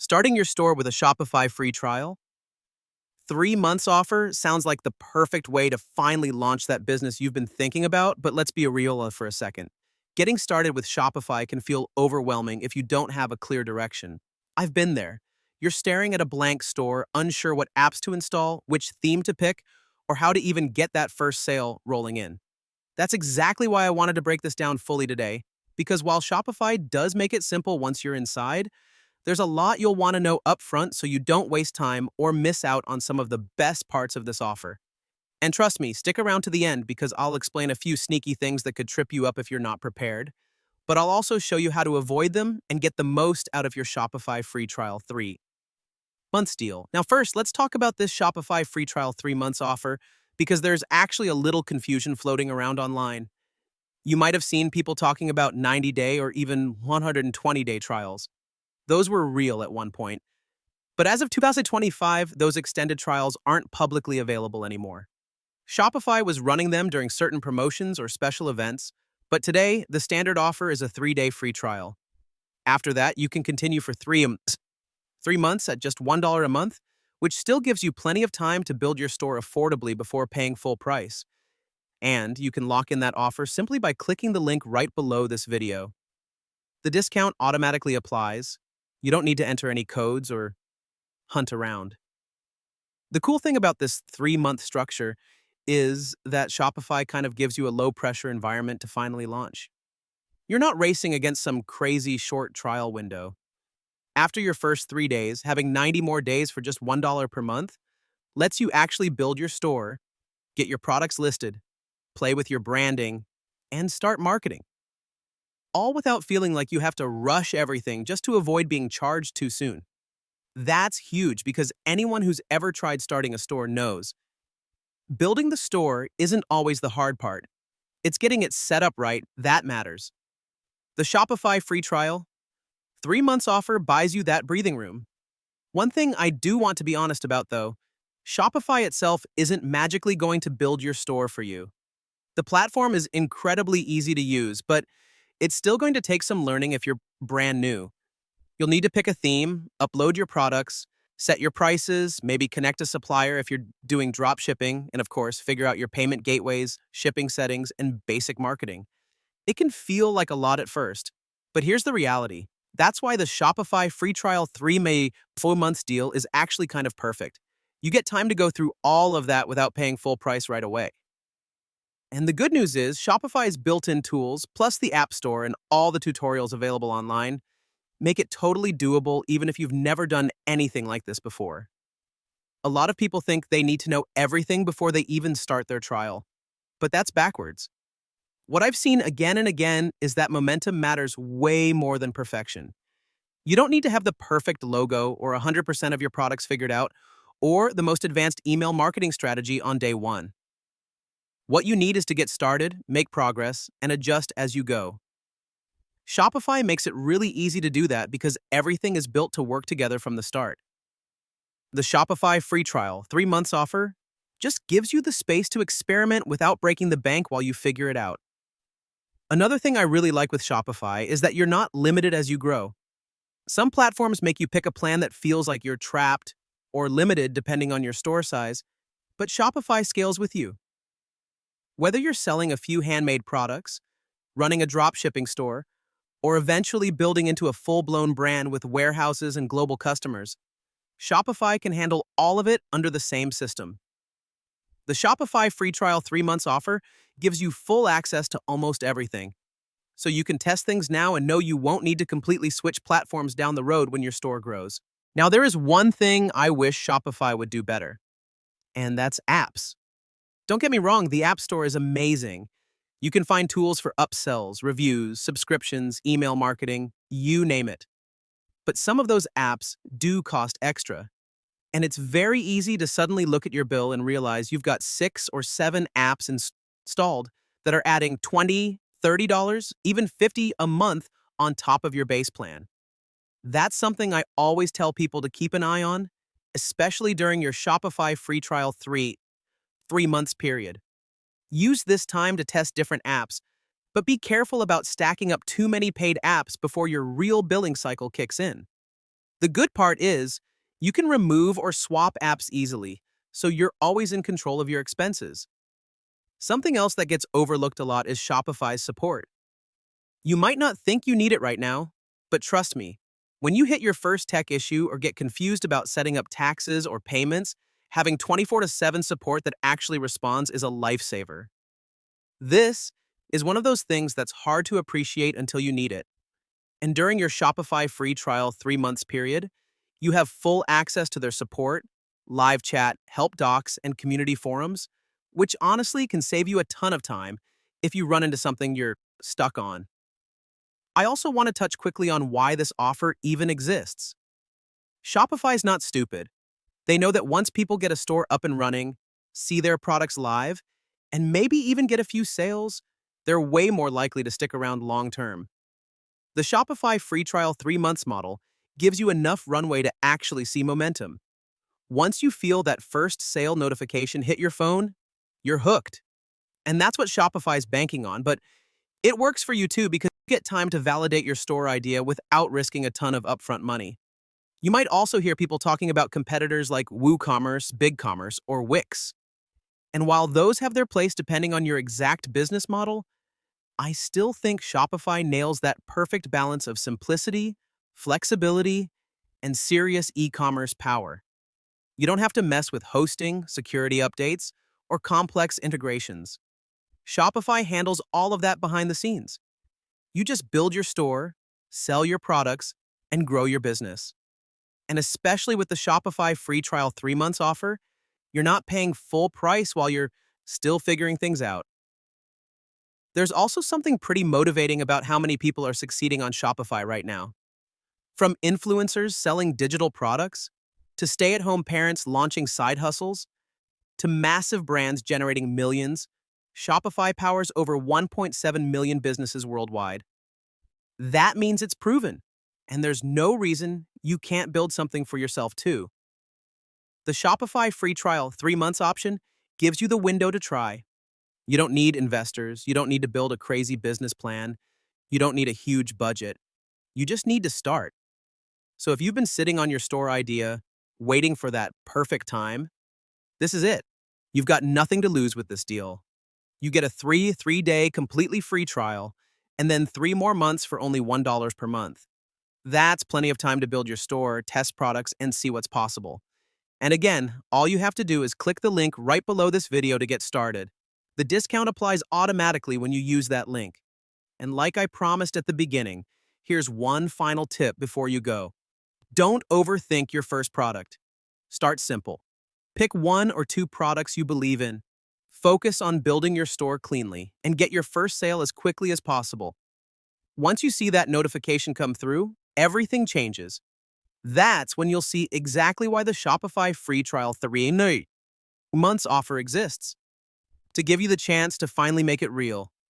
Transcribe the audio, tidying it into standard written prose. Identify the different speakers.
Speaker 1: Starting your store with a Shopify free trial, 3 months offer sounds like the perfect way to finally launch that business you've been thinking about, but let's be real for a second. Getting started with Shopify can feel overwhelming if you don't have a clear direction. I've been there. You're staring at a blank store, unsure what apps to install, which theme to pick, or how to even get that first sale rolling in. That's exactly why I wanted to break this down fully today, because while Shopify does make it simple once you're inside, there's a lot you'll want to know upfront so you don't waste time or miss out on some of the best parts of this offer. And trust me, stick around to the end because I'll explain a few sneaky things that could trip you up if you're not prepared. But I'll also show you how to avoid them and get the most out of your Shopify free trial 3 months deal. Now, first, let's talk about this Shopify free trial 3 months offer because there's actually a little confusion floating around online. You might have seen people talking about 90-day or even 120-day trials. Those were real at one point. But as of 2025, those extended trials aren't publicly available anymore. Shopify was running them during certain promotions or special events, but today, the standard offer is a 3-day free trial. After that, you can continue for 3 months at just $1 a month, which still gives you plenty of time to build your store affordably before paying full price. And you can lock in that offer simply by clicking the link right below this video. The discount automatically applies. You don't need to enter any codes or hunt around. The cool thing about this 3-month structure is that Shopify kind of gives you a low-pressure environment to finally launch. You're not racing against some crazy short trial window. After your first 3 days, having 90 more days for just $1 per month lets you actually build your store, get your products listed, play with your branding, and start marketing. All without feeling like you have to rush everything just to avoid being charged too soon. That's huge because anyone who's ever tried starting a store knows. Building the store isn't always the hard part. It's getting it set up right that matters. The Shopify free trial, 3 months offer buys you that breathing room. One thing I do want to be honest about though, Shopify itself isn't magically going to build your store for you. The platform is incredibly easy to use, but it's still going to take some learning if you're brand new. You'll need to pick a theme, upload your products, set your prices, maybe connect a supplier if you're doing drop shipping, and of course, figure out your payment gateways, shipping settings, and basic marketing. It can feel like a lot at first, but here's the reality. That's why the Shopify free trial 3-months deal is actually kind of perfect. You get time to go through all of that without paying full price right away. And the good news is Shopify's built-in tools, plus the App Store and all the tutorials available online, make it totally doable even if you've never done anything like this before. A lot of people think they need to know everything before they even start their trial. But that's backwards. What I've seen again and again is that momentum matters way more than perfection. You don't need to have the perfect logo or 100% of your products figured out or the most advanced email marketing strategy on day one. What you need is to get started, make progress, and adjust as you go. Shopify makes it really easy to do that because everything is built to work together from the start. The Shopify free trial 3 months offer just gives you the space to experiment without breaking the bank while you figure it out. Another thing I really like with Shopify is that you're not limited as you grow. Some platforms make you pick a plan that feels like you're trapped or limited depending on your store size, but Shopify scales with you. Whether you're selling a few handmade products, running a drop shipping store, or eventually building into a full-blown brand with warehouses and global customers, Shopify can handle all of it under the same system. The Shopify free trial 3 months offer gives you full access to almost everything, so you can test things now and know you won't need to completely switch platforms down the road when your store grows. Now, there is one thing I wish Shopify would do better, and that's apps. Don't get me wrong, the App Store is amazing. You can find tools for upsells, reviews, subscriptions, email marketing, you name it. But some of those apps do cost extra. And it's very easy to suddenly look at your bill and realize you've got 6 or 7 apps installed that are adding $20, $30, even $50 a month on top of your base plan. That's something I always tell people to keep an eye on, especially during your Shopify free trial 3 months period. Use this time to test different apps, but be careful about stacking up too many paid apps before your real billing cycle kicks in. The good part is you can remove or swap apps easily, so you're always in control of your expenses. Something else that gets overlooked a lot is Shopify's support. You might not think you need it right now, but trust me, when you hit your first tech issue or get confused about setting up taxes or payments, having 24/7 support that actually responds is a lifesaver. This is one of those things that's hard to appreciate until you need it. And during your Shopify free trial 3 months period, you have full access to their support, live chat, help docs, and community forums, which honestly can save you a ton of time if you run into something you're stuck on. I also want to touch quickly on why this offer even exists. Shopify's not stupid. They know that once people get a store up and running, see their products live, and maybe even get a few sales, they're way more likely to stick around long term. The Shopify free trial 3 months model gives you enough runway to actually see momentum. Once you feel that first sale notification hit your phone, you're hooked. And that's what Shopify's banking on, but it works for you too because you get time to validate your store idea without risking a ton of upfront money. You might also hear people talking about competitors like WooCommerce, BigCommerce, or Wix. And while those have their place depending on your exact business model, I still think Shopify nails that perfect balance of simplicity, flexibility, and serious e-commerce power. You don't have to mess with hosting, security updates, or complex integrations. Shopify handles all of that behind the scenes. You just build your store, sell your products, and grow your business. And especially with the Shopify free trial 3 months offer, you're not paying full price while you're still figuring things out. There's also something pretty motivating about how many people are succeeding on Shopify right now. From influencers selling digital products, to stay-at-home parents launching side hustles, to massive brands generating millions, Shopify powers over 1.7 million businesses worldwide. That means it's proven, and there's no reason you can't build something for yourself too. The Shopify free trial 3 months option gives you the window to try. You don't need investors, you don't need to build a crazy business plan, you don't need a huge budget. You just need to start. So if you've been sitting on your store idea, waiting for that perfect time, this is it. You've got nothing to lose with this deal. You get a 3-day completely free trial, and then 3 more months for only $1 per month. That's plenty of time to build your store, test products, and see what's possible. And again, all you have to do is click the link right below this video to get started. The discount applies automatically when you use that link. And like I promised at the beginning, here's one final tip before you go. Don't overthink your first product. Start simple. Pick 1 or 2 products you believe in. Focus on building your store cleanly and get your first sale as quickly as possible. Once you see that notification come through, everything changes. That's when you'll see exactly why the Shopify free trial 3 months offer exists. To give you the chance to finally make it real.